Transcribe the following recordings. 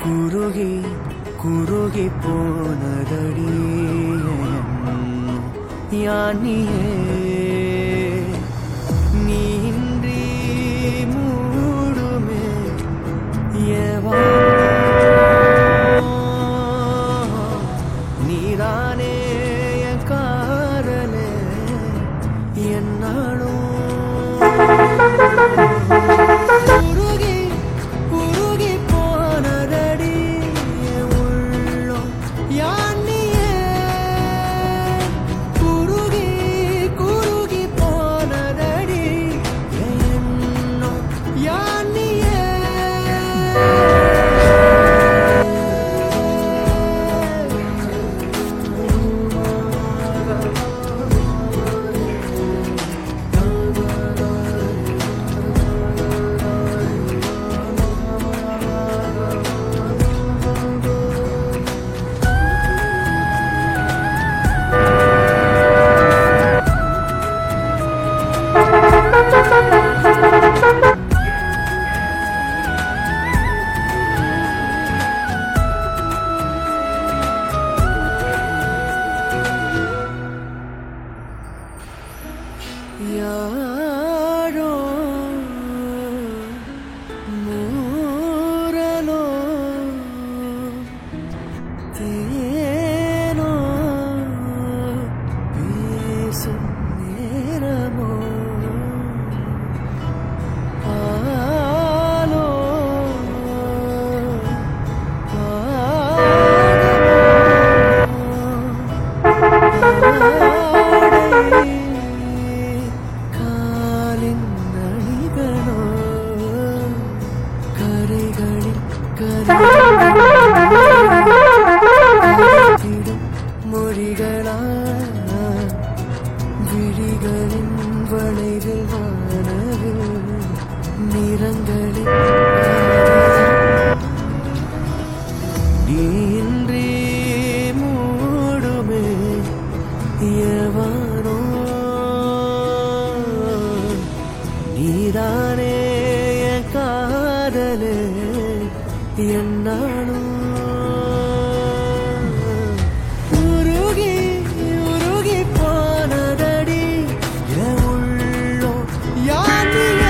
குருகி குருகி போனதடி யானியே நீன்றி மூடுமே ஏவா நீதானே என் காரலே என்னாலும் யாரோ மூரலோ தேனோ பேசும் நேரமோ ஆலோ மொழிகளா விழிகளின் வளைவில் வானவில் நிறங்களில் நீன்றி மூடுமே எவானோ நீதானே என் காதலே என்னாலும் குருகி குருகி போனதடி ஏன்னோ யானியே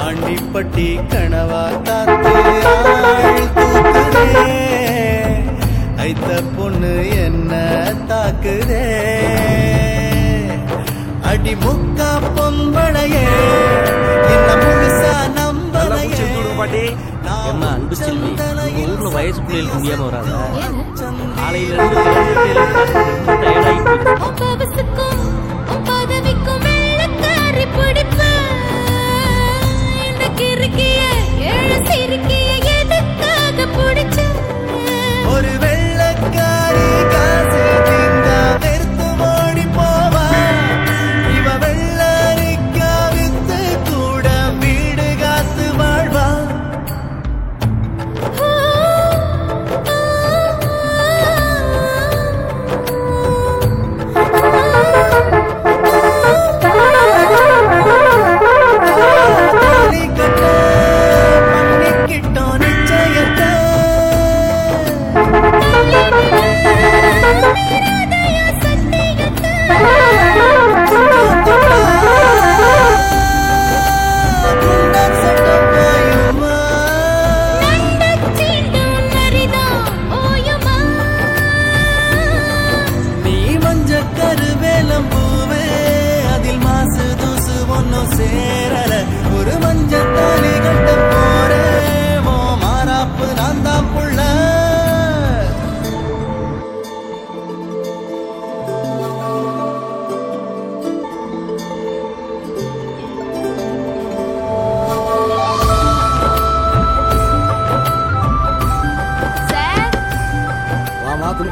ஆண்டிப்பட்டி கனவா காத்து தூக்குதே ஐத்த பொண்ணு என்ன தாக்குதே அடி முக்கா பொம்பளையே என்ன முழுசா நம்பலையே என்ன அன்பு செல்வி ஊர்ல வயசு பிள்ளைகளுக்கு முடியாம வராதா காலையில ஒரு வெள்ளக்காரி காசு திங்கா வெறுத்து ஓடி போவா இவ வெள்ளரிக்கா வித்து கூட வீடு காத்து வாழ்வா Oh இன்னும் சேரல ஒரு மஞ்சத்தாலி கட்ட போறேன் ஓ மாறாப்பு நான் தான் புள்ள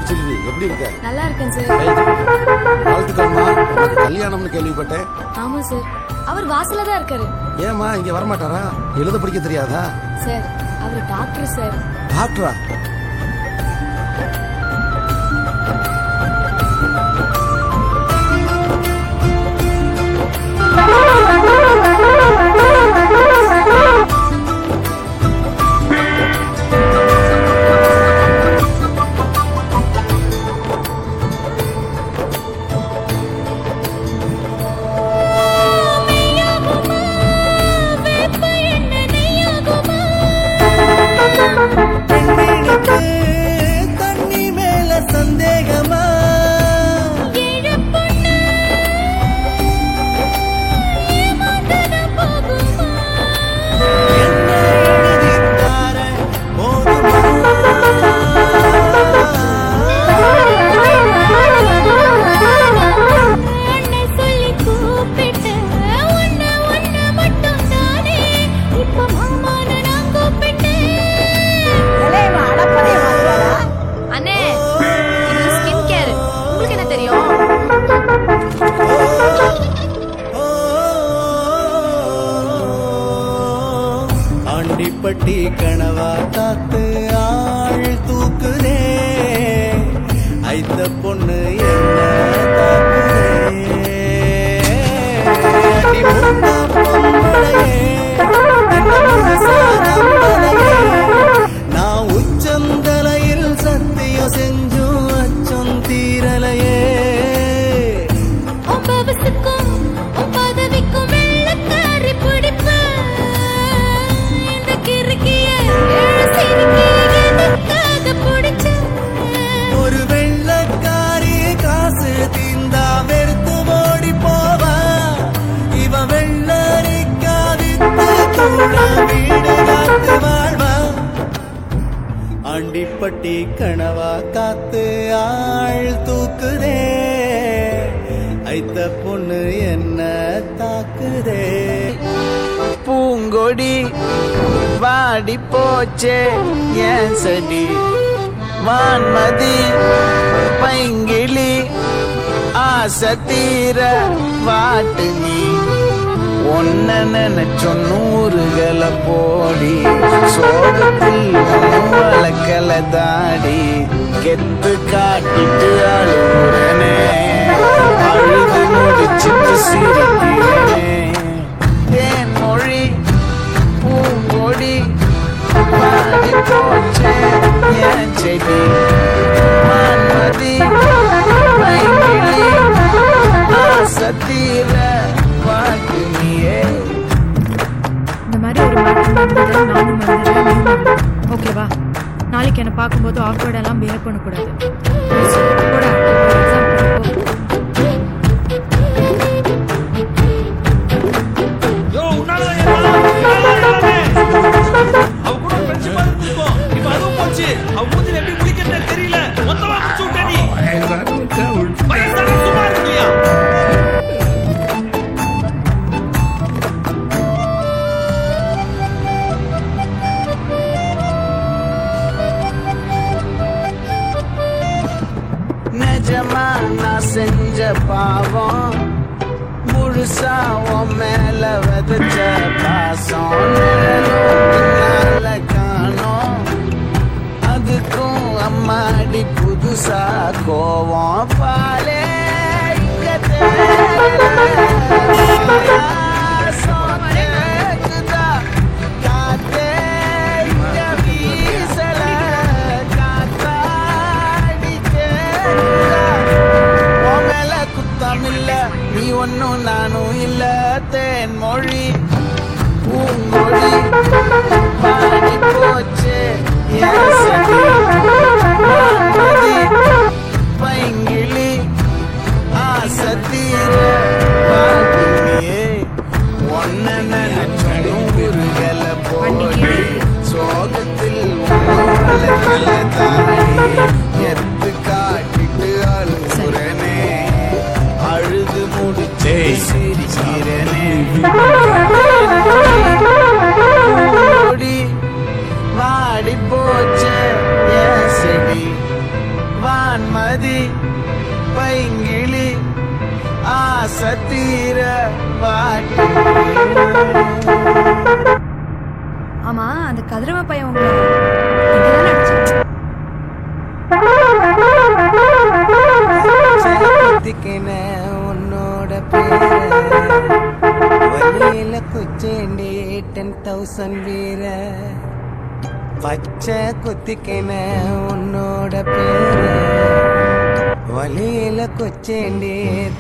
செல்வி எப்படி இருக்க? நல்லா இருக்கேன் சார். வாழ்த்துக்கள்மா. உனக்கு கல்யாணம்னு கேள்விப்பட்டேன். ஆமா சார். அவர் வாசல்ல தான் இருக்காரு. ஏமா இங்க வர மாட்டாரா? எழுத படிக்க தெரியாதா? சார் அவர் டாக்டர் சார். டாக்டரா? தண்ணி மேல சந்தேகமா ஆண்டிப்பட்டி கனவா காத்து ஆள் தூக்குதே ஐத்த பொண்ணு என்ன தாக்குதே அடி முன்னா பொம்பளையே நான் உச்சந்தலையில் சத்தியம் செஞ்சும் அச்சம் தீரலையே ஒரு வெள்ளக்காரி காசு தீந்தா வெறுத்து ஓடி போவா இவ வெள்ளரிக்காதித்து கூட வீடு காத்து வாழ்வா ஆண்டிப்பட்டி கனவா காத்து ஆள் தூக்குதே ஐத்த பொண்ணு என்ன தாக்குதே பூங்கொடி வாடி போச்சே ஏன் செடி வான்மதி பைங்கிளி ஆசை தீர வாட்டு நீ ஒன்ன நினைச்சோ நூறுகளை போடி சோகத்தில் வளர்க்கல தாடி கெத்து காட்டிட்டு அழுகுறனே அழுது முடிச்சிட்டு சிரிக்கிறனே தேன் மொழி பூங்கொடி வாடி போச்சே ஏன் செடி வான்மதி பைங்கிளி ஆசை தீர வாட்டு நீயே. இந்த மாதிரி ஒரு மாற்றம் நடந்தது நானும் மறந்துடுறேன். ஓகேவா? நாளைக்கு என்னை பார்க்கும்போது ஆக்வர்டெல்லாம் பிஹேவ் பண்ணக்கூடாது. போடா, எக்ஸாம் போ. நிஜமா நான் செஞ்ச பாவம் முழுசா உன் மேல விதைச்ச பாசம் நிழலும் காணோம் அதுக்கும் அம்மாடி புதுசா கோவம் பாலே இங்க கேக்குதா காத்தே இங்க வீசல காத்தாடி உன் மேல குத்தம் இல்ல நீ ஒன்னும் நானும் இல்ல தேன் மொழி பூங்கொடி பாடி போச்சு பைங்கிளி ஆசை தீர பூங்கொடி வாடி போச்சே என் செடி வான்மதி பைங்கிளி ஆசை தீர வாட்டி. ஆமா அந்த கதிரவ பையன் உங்களை இங்கதான் நடிச்சான். குத்திக்கின உன்னோட பேர வழியில குச்சேண்டி 10,000 வீர பச்சை குத்திக்கின உன்னோட பேர வழியில கொச்சேண்டி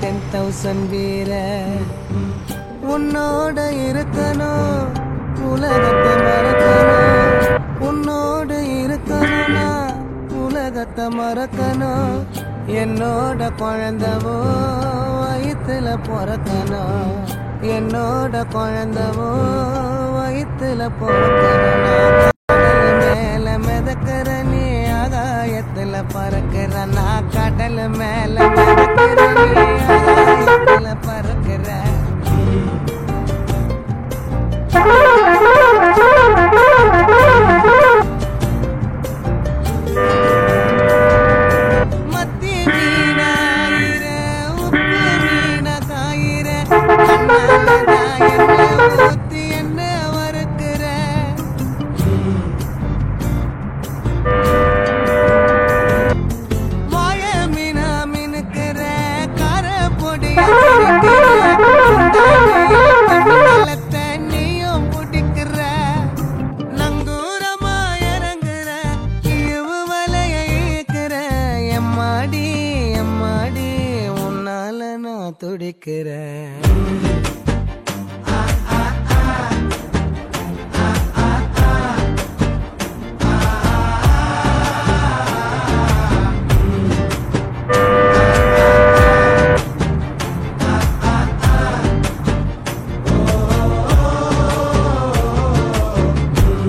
10,000 வீர உன்னோட இருக்கணும் உலகத்தை மறக்கணும் உன்னோட இருக்கணும்னா உலகத்தை மறக்கணும் என்னோட குழந்தவோ வயிற்றுல பிறக்கணும் என்னோட குழந்தவோ வயிற்றுல பிறக்கணும் மேல மிதக்கிற நீ ஆகாயத்துல பறக்கிற நான் கடல் மேல மிதக்கிற நீ ஆகாயத்துல பறக்கிற மத்திய மீனாயிர உப்பு மீன காயிர கண்ணாலதான் என்ன ஊத்தி என்ன வறுக்கிற வாய மீனா மினுக்கிற கார பொடிய தண்ணியும் பிடிக்கிற நங்கூரமா இறங்குற இவு வலைய இழுக்கிற எம்மாடி எம்மாடி உன்னால நான் துடிக்கிறேன்.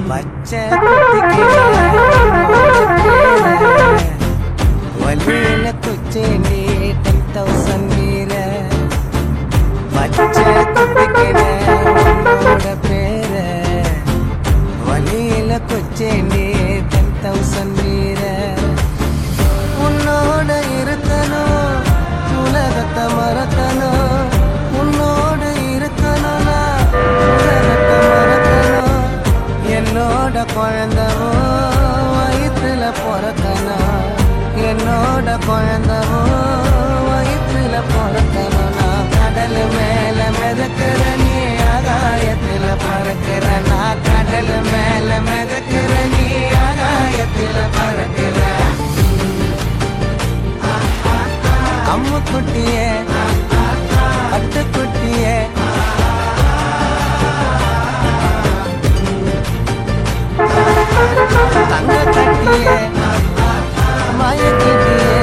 பச்சை வழியில குச்சேண்டி 10,000 வீர பச்சை குத்திக்கிற உன்னோட பேர வழியில குச்சேண்டி 10,000 வீர உன்னோட இருக்கணும் உலகத்தை மறக்கணும் உன்னோட இருக்கணும்னா உலகத்தை மறக்கணும் என்னோட குழந்தவோ வயிற்றுல பிறக்கணும் என்னோட குழந்தவோ வயிற்றுல பிறக்கணும் நான் கடல் மேல மிதக்கிற நீ ஆகாயத்துல பறக்கிற நான் கடல் மேல மிதக்கிற நீ ஆகாயத்துல பறக்கிற அம்மு குட்டியே அட்டுக்குட்டியே தங்க கட்டியே மயக்கிட்டியே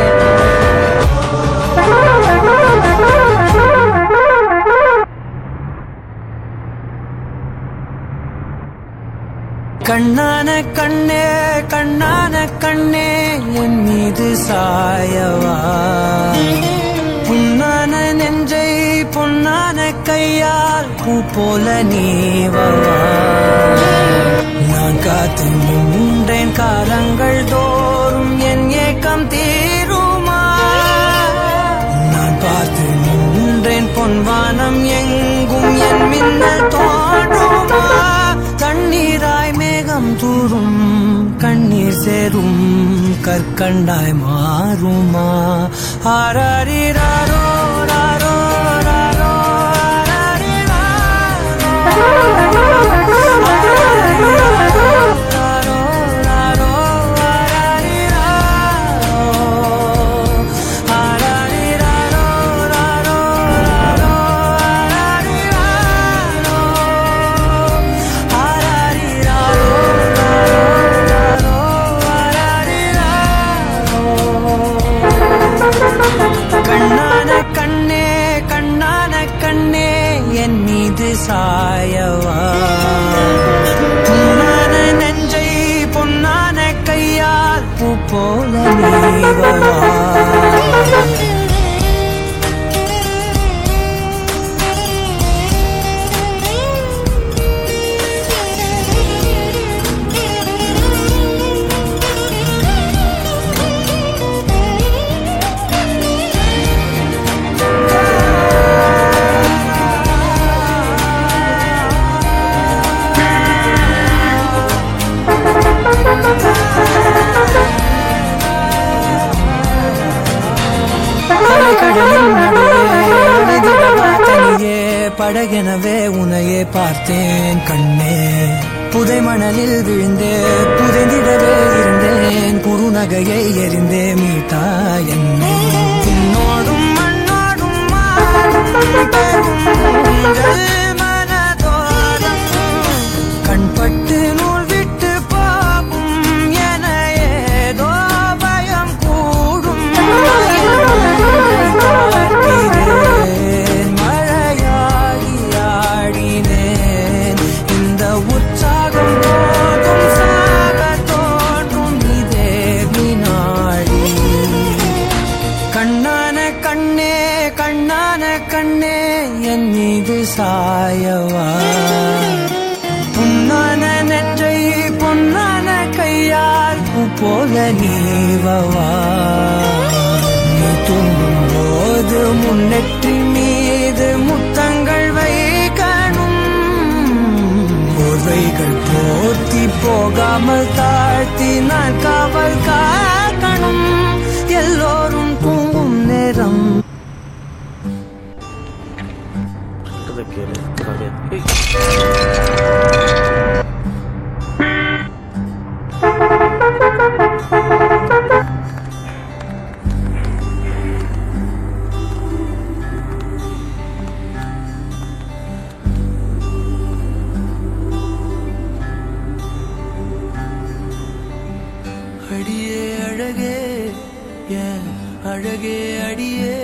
கண்ணான கண்ணே கண்ணான கண்ணே என் மீது சாயவா புண்ணான நெஞ்சை பொன்னான கையால் பூ போல நீவவா நான் காத்து நின்றேன் காலங்கள் தோறும் என் ஏக்கம் தீருமா நான் பார்த்து நின்றேன் பொன்வானம் எங்கும் என் மின்னல் தோன்றுமா தண்ணீராய் மேகம் தூரும் கண்ணீர் சேரும் கற்கண்டாய் மாறுமா ஆராரிராரோ ராரோ ராரோ கண்ணான கண்ணே கண்ணான கண்ணே என் மீது சாயவா பொன்னான நெஞ்சை பொன்னான கையால் பூ போல நீவவா எனவே உன்னையே பார்த்தேன் கண்ணே. புதை மணலில் விழுந்தே புதைந்திடவே இருந்தேன். குறுநகையை எறிந்தே மீட்டா என்னை. உன்னோடும் மண்ணோடும் மாறும் பெரும் ஊஞ்சல் மனதோரம். கண்பட்டு நூல் விட்டு போகும் என ஏதோ பயம் கூடும். மழையாகி ஆடினேன். இந்த உற்சாகம் போதும் சாக தோன்றும் இதே வினாடி. கண்ணான கண்ணே கண்ணான கண்ணே என் மீது சாயவா. பொன்னான நெற்றை பொன்னான கையால் பூ போல நீவவா. நீ தூங்கும் போது முன்னெற்றி மீது முத்தங்கள் வைக்கணும். போர்வைகள் போர்த்தி போகாமல் தாழ்த்தி நான் காவல் காக்கணும். எல்லோரும் தூங்கும் நேரம். கேளு காவியா. அடியே அழகே என் அழகே அடியே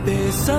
பேசா